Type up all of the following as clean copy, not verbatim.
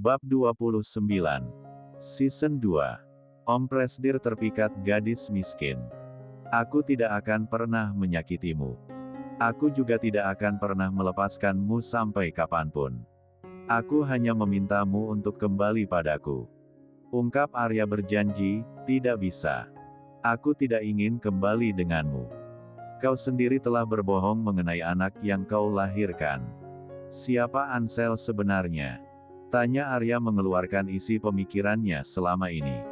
Bab 29. Season 2. Om Presdir terpikat gadis miskin. Aku tidak akan pernah menyakitimu. Aku juga tidak akan pernah melepaskanmu sampai kapanpun. Aku hanya memintamu untuk kembali padaku. Ungkap Arya berjanji, tidak bisa. Aku tidak ingin kembali denganmu. Kau sendiri telah berbohong mengenai anak yang kau lahirkan. Siapa Ansel sebenarnya? Tanya Arya mengeluarkan isi pemikirannya selama ini.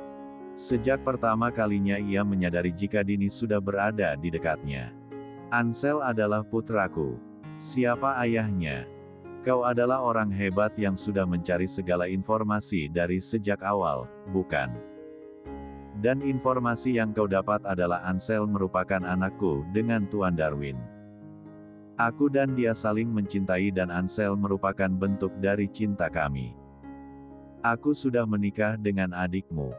Sejak pertama kalinya ia menyadari jika Dini sudah berada di dekatnya. Ansel adalah putraku. Siapa ayahnya? Kau adalah orang hebat yang sudah mencari segala informasi dari sejak awal, bukan? Dan informasi yang kau dapat adalah Ansel merupakan anakku dengan Tuan Darwin. Aku dan dia saling mencintai dan Ansel merupakan bentuk dari cinta kami. Aku sudah menikah dengan adikmu.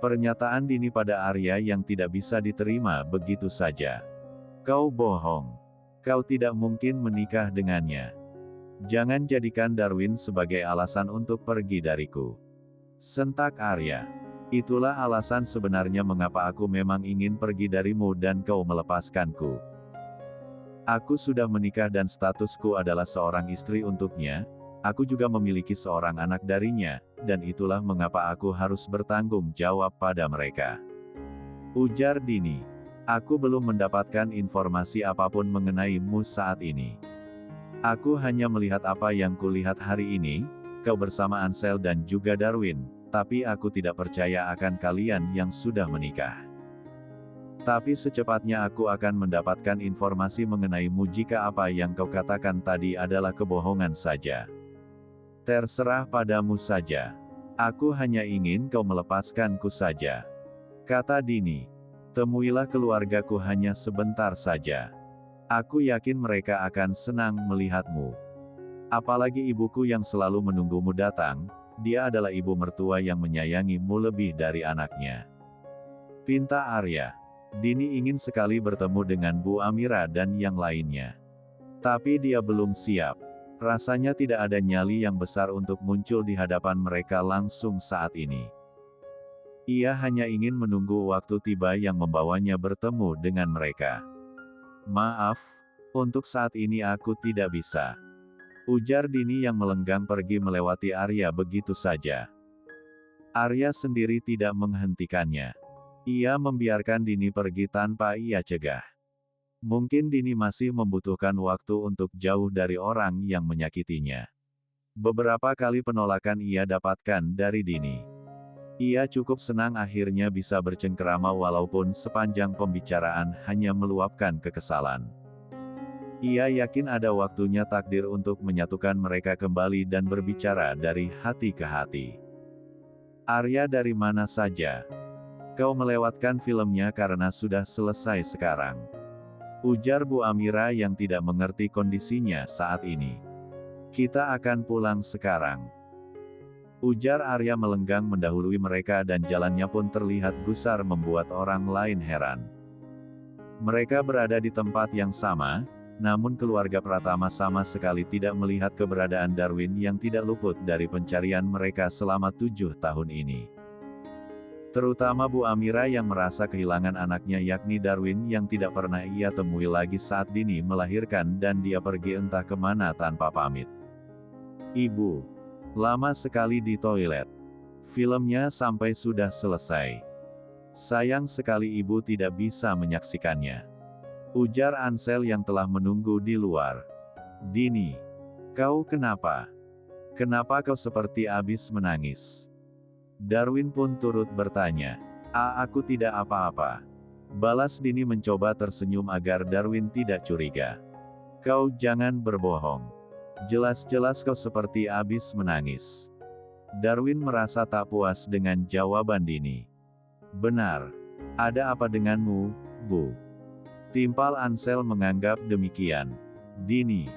Pernyataan Dini pada Arya yang tidak bisa diterima begitu saja. Kau bohong. Kau tidak mungkin menikah dengannya. Jangan jadikan Darwin sebagai alasan untuk pergi dariku. Sentak Arya. Itulah alasan sebenarnya mengapa aku memang ingin pergi darimu dan kau melepaskanku. Aku sudah menikah dan statusku adalah seorang istri untuknya, aku juga memiliki seorang anak darinya, dan itulah mengapa aku harus bertanggung jawab pada mereka. Ujar Dini. Aku belum mendapatkan informasi apapun mengenaimu saat ini. Aku hanya melihat apa yang kulihat hari ini, kau bersama Ansel dan juga Darwin, tapi aku tidak percaya akan kalian yang sudah menikah. Tapi secepatnya aku akan mendapatkan informasi mengenaimu jika apa yang kau katakan tadi adalah kebohongan saja. Terserah padamu saja. Aku hanya ingin kau melepaskanku saja. Kata Dini. Temuilah keluargaku hanya sebentar saja. Aku yakin mereka akan senang melihatmu. Apalagi ibuku yang selalu menunggumu datang, dia adalah ibu mertua yang menyayangimu lebih dari anaknya. Pinta Arya. Dini ingin sekali bertemu dengan Bu Amira dan yang lainnya. Tapi dia belum siap. Rasanya tidak ada nyali yang besar untuk muncul di hadapan mereka langsung saat ini. Ia hanya ingin menunggu waktu tiba yang membawanya bertemu dengan mereka. Maaf, untuk saat ini aku tidak bisa. Ujar Dini yang melenggang pergi melewati Arya begitu saja. Arya sendiri tidak menghentikannya. Ia membiarkan Dini pergi tanpa ia cegah. Mungkin Dini masih membutuhkan waktu untuk jauh dari orang yang menyakitinya. Beberapa kali penolakan ia dapatkan dari Dini. Ia cukup senang akhirnya bisa bercengkerama walaupun sepanjang pembicaraan hanya meluapkan kekesalan. Ia yakin ada waktunya takdir untuk menyatukan mereka kembali dan berbicara dari hati ke hati. Arya dari mana saja? Kau melewatkan filmnya karena sudah selesai sekarang. Ujar Bu Amira yang tidak mengerti kondisinya saat ini. Kita akan pulang sekarang. Ujar Arya melenggang mendahului mereka dan jalannya pun terlihat gusar membuat orang lain heran. Mereka berada di tempat yang sama, namun keluarga Pratama sama sekali tidak melihat keberadaan Darwin yang tidak luput dari pencarian mereka selama 7 tahun ini. Terutama Bu Amira yang merasa kehilangan anaknya yakni Darwin yang tidak pernah ia temui lagi saat Dini melahirkan dan dia pergi entah kemana tanpa pamit. Ibu. Lama sekali di toilet. Filmnya sampai sudah selesai. Sayang sekali ibu tidak bisa menyaksikannya. Ujar Ansel yang telah menunggu di luar. Dini. Kau kenapa? Kenapa kau seperti habis menangis? Darwin pun turut bertanya. Aku tidak apa-apa. Balas Dini mencoba tersenyum agar Darwin tidak curiga. Kau jangan berbohong. Jelas-jelas kau seperti habis menangis. Darwin merasa tak puas dengan jawaban Dini. Benar. Ada apa denganmu, Bu? Timpal Ansel menganggap demikian. Dini.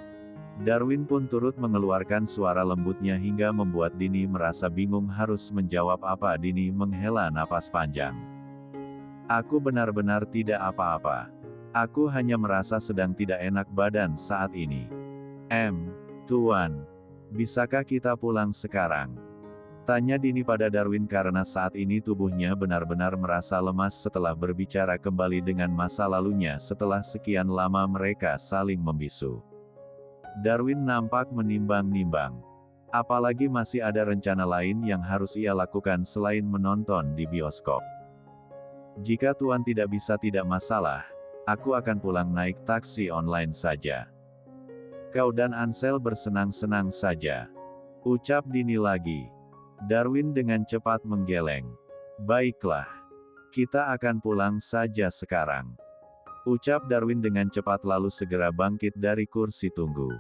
Darwin pun turut mengeluarkan suara lembutnya hingga membuat Dini merasa bingung harus menjawab apa. Dini menghela napas panjang. Aku benar-benar tidak apa-apa. Aku hanya merasa sedang tidak enak badan saat ini. Tuan. Bisakah kita pulang sekarang? Tanya Dini pada Darwin karena saat ini tubuhnya benar-benar merasa lemas setelah berbicara kembali dengan masa lalunya setelah sekian lama mereka saling membisu. Darwin nampak menimbang-nimbang. Apalagi masih ada rencana lain yang harus ia lakukan selain menonton di bioskop. Jika Tuan tidak bisa, tidak masalah. Aku akan pulang naik taksi online saja. Kau dan Ansel bersenang-senang saja. Ucap Dini lagi. Darwin dengan cepat menggeleng. Baiklah. Kita akan pulang saja sekarang. Ucap Darwin dengan cepat lalu segera bangkit dari kursi tunggu.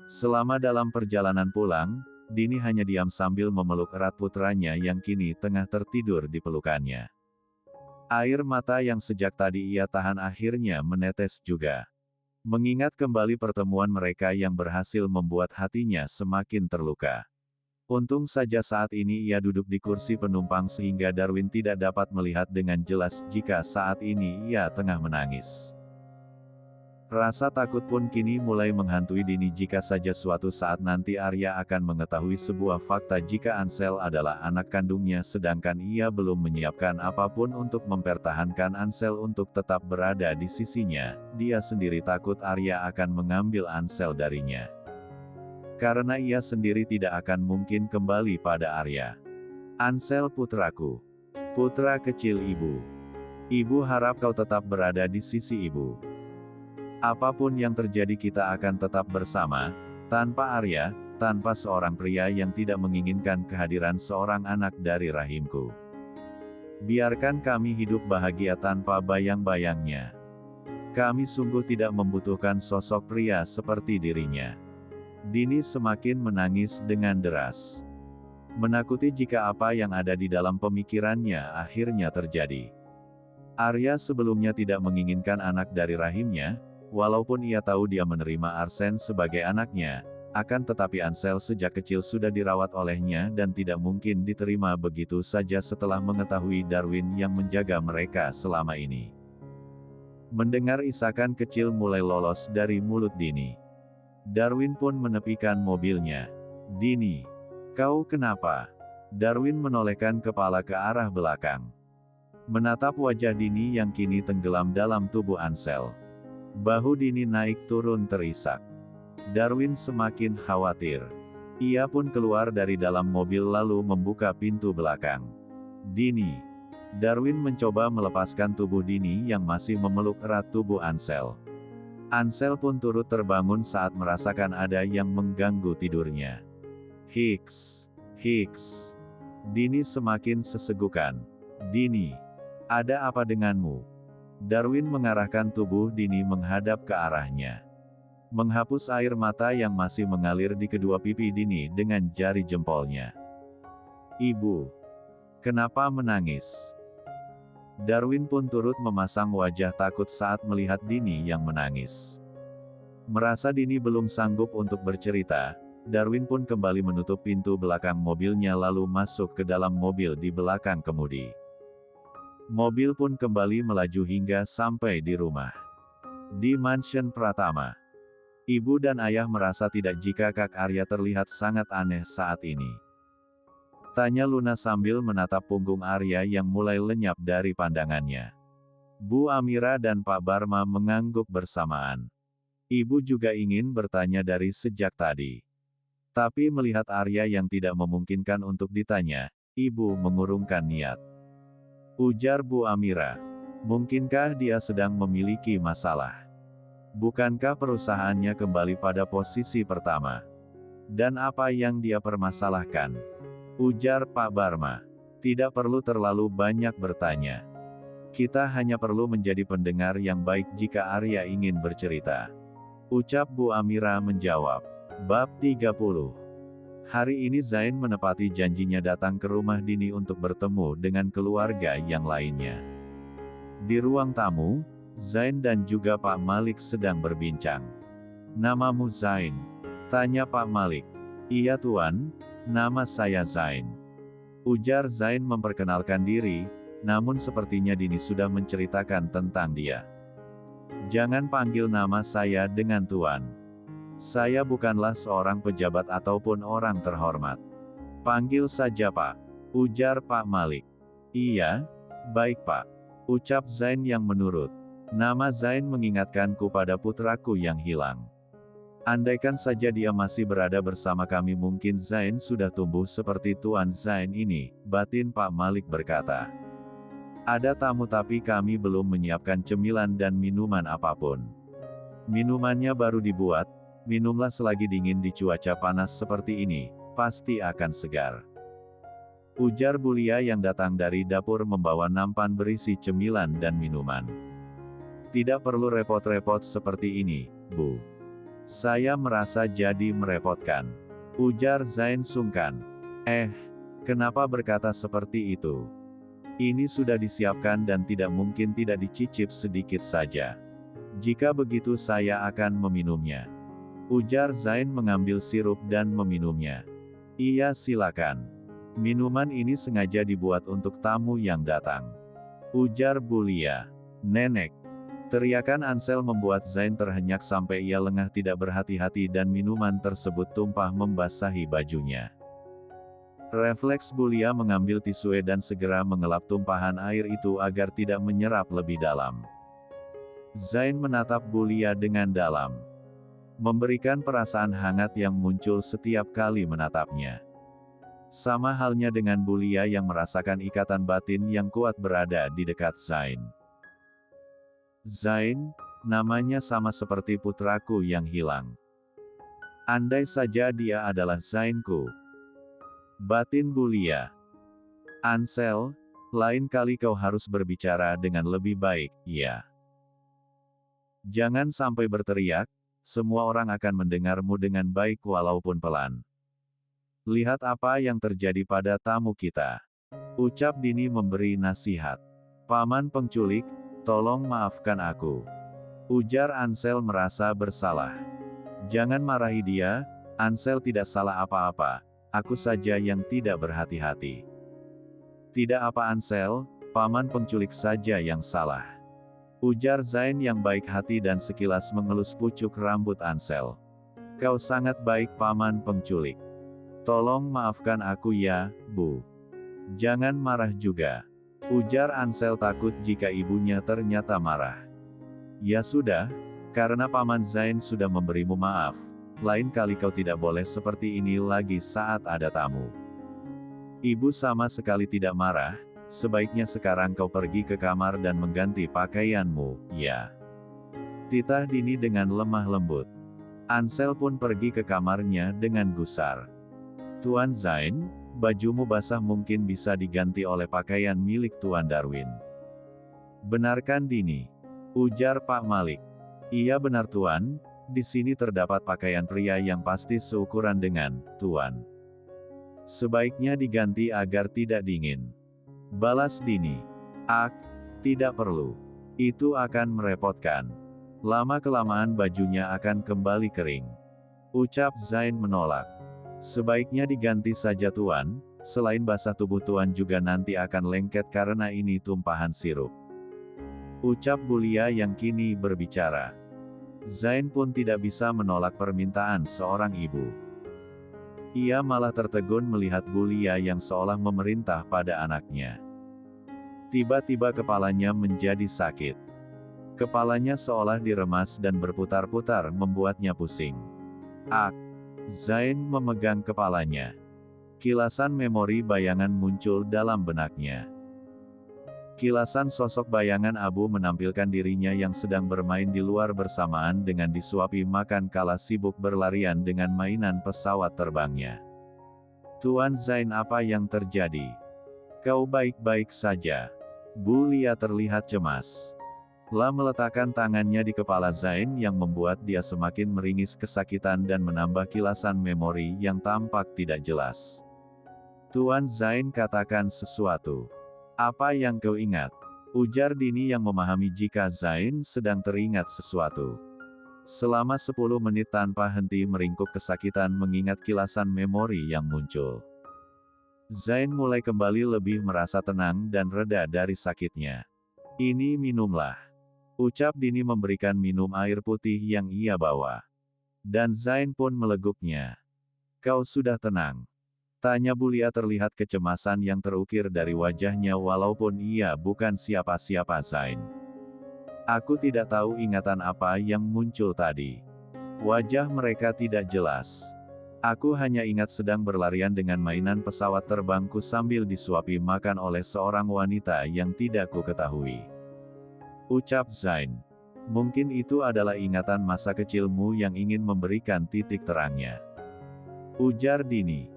Selama dalam perjalanan pulang, Dini hanya diam sambil memeluk erat putranya yang kini tengah tertidur di pelukannya. Air mata yang sejak tadi ia tahan akhirnya menetes juga. Mengingat kembali pertemuan mereka yang berhasil membuat hatinya semakin terluka. Untung saja saat ini ia duduk di kursi penumpang sehingga Darwin tidak dapat melihat dengan jelas jika saat ini ia tengah menangis. Rasa takut pun kini mulai menghantui Dini jika saja suatu saat nanti Arya akan mengetahui sebuah fakta jika Ansel adalah anak kandungnya sedangkan ia belum menyiapkan apapun untuk mempertahankan Ansel untuk tetap berada di sisinya. Dia sendiri takut Arya akan mengambil Ansel darinya. Karena ia sendiri tidak akan mungkin kembali pada Arya. Ansel putraku. Putra kecil ibu. Ibu harap kau tetap berada di sisi ibu. Apapun yang terjadi kita akan tetap bersama, tanpa Arya, tanpa seorang pria yang tidak menginginkan kehadiran seorang anak dari rahimku. Biarkan kami hidup bahagia tanpa bayang-bayangnya. Kami sungguh tidak membutuhkan sosok pria seperti dirinya. Dini semakin menangis dengan deras. Menakuti jika apa yang ada di dalam pemikirannya akhirnya terjadi. Arya sebelumnya tidak menginginkan anak dari rahimnya, walaupun ia tahu dia menerima Arsen sebagai anaknya, akan tetapi Ansel sejak kecil sudah dirawat olehnya dan tidak mungkin diterima begitu saja setelah mengetahui Darwin yang menjaga mereka selama ini. Mendengar isakan kecil mulai lolos dari mulut Dini. Darwin pun menepikan mobilnya. Dini, kau kenapa? Darwin menolehkan kepala ke arah belakang. Menatap wajah Dini yang kini tenggelam dalam tubuh Ansel. Bahu Dini naik turun terisak. Darwin semakin khawatir. Ia pun keluar dari dalam mobil lalu membuka pintu belakang. Dini. Darwin mencoba melepaskan tubuh Dini yang masih memeluk erat tubuh Ansel. Ansel pun turut terbangun saat merasakan ada yang mengganggu tidurnya. Hiks. Hiks. Dini semakin sesegukan. Dini. Ada apa denganmu? Darwin mengarahkan tubuh Dini menghadap ke arahnya. Menghapus air mata yang masih mengalir di kedua pipi Dini dengan jari jempolnya. Ibu. Kenapa menangis? Darwin pun turut memasang wajah takut saat melihat Dini yang menangis. Merasa Dini belum sanggup untuk bercerita, Darwin pun kembali menutup pintu belakang mobilnya lalu masuk ke dalam mobil di belakang kemudi. Mobil pun kembali melaju hingga sampai di rumah. Di mansion Pratama. Ibu dan ayah merasa tidak jika Kak Arya terlihat sangat aneh saat ini. Tanya Luna sambil menatap punggung Arya yang mulai lenyap dari pandangannya. Bu Amira dan Pak Barma mengangguk bersamaan. Ibu juga ingin bertanya dari sejak tadi. Tapi melihat Arya yang tidak memungkinkan untuk ditanya, ibu mengurungkan niat. Ujar Bu Amira. Mungkinkah dia sedang memiliki masalah? Bukankah perusahaannya kembali pada posisi pertama? Dan apa yang dia permasalahkan? Ujar Pak Barma. Tidak perlu terlalu banyak bertanya. Kita hanya perlu menjadi pendengar yang baik jika Arya ingin bercerita. Ucap Bu Amira menjawab. Bab 30. Hari ini Zain menepati janjinya datang ke rumah Dini untuk bertemu dengan keluarga yang lainnya. Di ruang tamu, Zain dan juga Pak Malik sedang berbincang. Namamu Zain? Tanya Pak Malik. Iya Tuan. Nama saya Zain. Ujar Zain memperkenalkan diri, namun sepertinya Dini sudah menceritakan tentang dia. Jangan panggil nama saya dengan Tuan. Saya bukanlah seorang pejabat ataupun orang terhormat. Panggil saja Pak, ujar Pak Malik. Iya, baik Pak, ucap Zain yang menurut. Nama Zain mengingatkanku pada putraku yang hilang. Andaikan saja dia masih berada bersama kami, mungkin Zain sudah tumbuh seperti Tuan Zain ini, batin Pak Malik berkata. Ada tamu tapi kami belum menyiapkan cemilan dan minuman apapun. Minumannya baru dibuat, minumlah selagi dingin di cuaca panas seperti ini, pasti akan segar. Ujar Bulia yang datang dari dapur membawa nampan berisi cemilan dan minuman. Tidak perlu repot-repot seperti ini, Bu. Saya merasa jadi merepotkan. Ujar Zain sungkan. Kenapa berkata seperti itu? Ini sudah disiapkan dan tidak mungkin tidak dicicip sedikit saja. Jika begitu saya akan meminumnya. Ujar Zain mengambil sirup dan meminumnya. Iya silakan. Minuman ini sengaja dibuat untuk tamu yang datang. Ujar Bulia. Nenek. Teriakan Ansel membuat Zain terhenyak sampai ia lengah tidak berhati-hati dan minuman tersebut tumpah membasahi bajunya. Refleks Bulia mengambil tisu dan segera mengelap tumpahan air itu agar tidak menyerap lebih dalam. Zain menatap Bulia dengan dalam. Memberikan perasaan hangat yang muncul setiap kali menatapnya. Sama halnya dengan Bulia yang merasakan ikatan batin yang kuat berada di dekat Zain. Zain, namanya sama seperti putraku yang hilang. Andai saja dia adalah Zainku. Batin Bulia. Ansel, lain kali kau harus berbicara dengan lebih baik, ya. Jangan sampai berteriak, semua orang akan mendengarmu dengan baik walaupun pelan. Lihat apa yang terjadi pada tamu kita. Ucap Dini memberi nasihat. Paman penculik, tolong maafkan aku. Ujar Ansel merasa bersalah. Jangan marahi dia, Ansel tidak salah apa-apa, aku saja yang tidak berhati-hati. Tidak apa Ansel, paman penculik saja yang salah. Ujar Zain yang baik hati dan sekilas mengelus pucuk rambut Ansel. Kau sangat baik paman penculik. Tolong maafkan aku ya, Bu. Jangan marah juga. Ujar Ansel takut jika ibunya ternyata marah. Ya sudah, karena Paman Zain sudah memberimu maaf, lain kali kau tidak boleh seperti ini lagi saat ada tamu. Ibu sama sekali tidak marah, sebaiknya sekarang kau pergi ke kamar dan mengganti pakaianmu, ya. Titah Dini dengan lemah lembut. Ansel pun pergi ke kamarnya dengan gusar. Tuan Zain, bajumu basah mungkin bisa diganti oleh pakaian milik Tuan Darwin. Benarkan Dini? Ujar Pak Malik. Iya benar Tuan, di sini terdapat pakaian pria yang pasti seukuran dengan Tuan. Sebaiknya diganti agar tidak dingin. Balas Dini. Tidak perlu. Itu akan merepotkan. Lama-kelamaan bajunya akan kembali kering. Ucap Zain menolak. Sebaiknya diganti saja Tuan, selain basah tubuh Tuan juga nanti akan lengket karena ini tumpahan sirup. Ucap Bulia yang kini berbicara. Zain pun tidak bisa menolak permintaan seorang ibu. Ia malah tertegun melihat Bulia yang seolah memerintah pada anaknya. Tiba-tiba kepalanya menjadi sakit. Kepalanya seolah diremas dan berputar-putar membuatnya pusing. Zain memegang kepalanya. Kilasan memori bayangan muncul dalam benaknya. Kilasan sosok bayangan Abu menampilkan dirinya yang sedang bermain di luar bersamaan dengan disuapi makan kala sibuk berlarian dengan mainan pesawat terbangnya. Tuan Zain, apa yang terjadi? Kau baik-baik saja? Bulia terlihat cemas. La meletakkan tangannya di kepala Zain yang membuat dia semakin meringis kesakitan dan menambah kilasan memori yang tampak tidak jelas. Tuan Zain, katakan sesuatu. Apa yang kau ingat? Ujar Dini yang memahami jika Zain sedang teringat sesuatu. Selama 10 menit tanpa henti meringkuk kesakitan mengingat kilasan memori yang muncul. Zain mulai kembali lebih merasa tenang dan reda dari sakitnya. Ini minumlah. Ucap Dini memberikan minum air putih yang ia bawa. Dan Zain pun meleguknya. Kau sudah tenang. Tanya Bulia, terlihat kecemasan yang terukir dari wajahnya walaupun ia bukan siapa-siapa Zain. Aku tidak tahu ingatan apa yang muncul tadi. Wajah mereka tidak jelas. Aku hanya ingat sedang berlarian dengan mainan pesawat terbangku sambil disuapi makan oleh seorang wanita yang tidak ku ketahui. Ucap Zain. Mungkin itu adalah ingatan masa kecilmu yang ingin memberikan titik terangnya. Ujar Dini.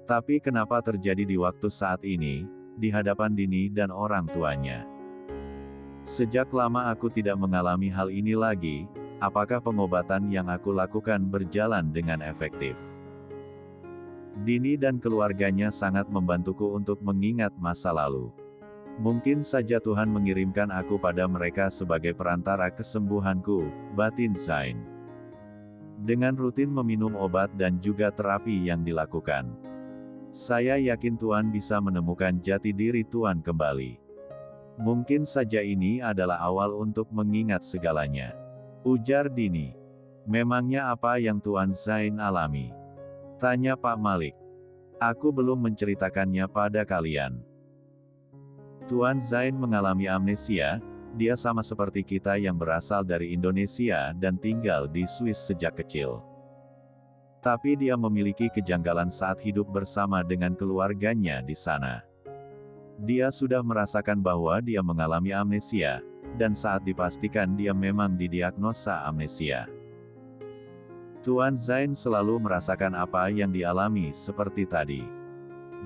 Tapi kenapa terjadi di waktu saat ini, di hadapan Dini dan orang tuanya? Sejak lama aku tidak mengalami hal ini lagi, apakah pengobatan yang aku lakukan berjalan dengan efektif? Dini dan keluarganya sangat membantuku untuk mengingat masa lalu. Mungkin saja Tuhan mengirimkan aku pada mereka sebagai perantara kesembuhanku, batin Zain. Dengan rutin meminum obat dan juga terapi yang dilakukan, saya yakin Tuan bisa menemukan jati diri Tuan kembali. Mungkin saja ini adalah awal untuk mengingat segalanya. Ujar Dini. Memangnya apa yang Tuan Zain alami? Tanya Pak Malik. Aku belum menceritakannya pada kalian. Tuan Zain mengalami amnesia, dia sama seperti kita yang berasal dari Indonesia dan tinggal di Swiss sejak kecil. Tapi dia memiliki kejanggalan saat hidup bersama dengan keluarganya di sana. Dia sudah merasakan bahwa dia mengalami amnesia, dan saat dipastikan dia memang didiagnosa amnesia. Tuan Zain selalu merasakan apa yang dialami seperti tadi.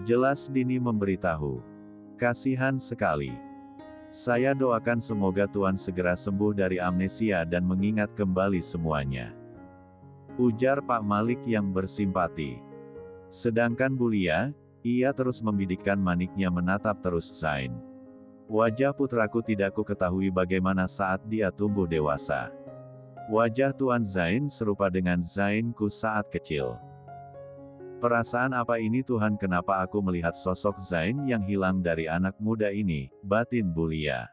Jelas Dini memberitahu. Kasihan sekali. Saya doakan semoga Tuan segera sembuh dari amnesia dan mengingat kembali semuanya. Ujar Pak Malik yang bersimpati. Sedangkan Bulia, ia terus membidikkan maniknya menatap terus Zain. Wajah putraku tidak ku ketahui bagaimana saat dia tumbuh dewasa. Wajah Tuan Zain serupa dengan Zainku saat kecil. Perasaan apa ini Tuhan, kenapa aku melihat sosok Zain yang hilang dari anak muda ini, batin Bulia.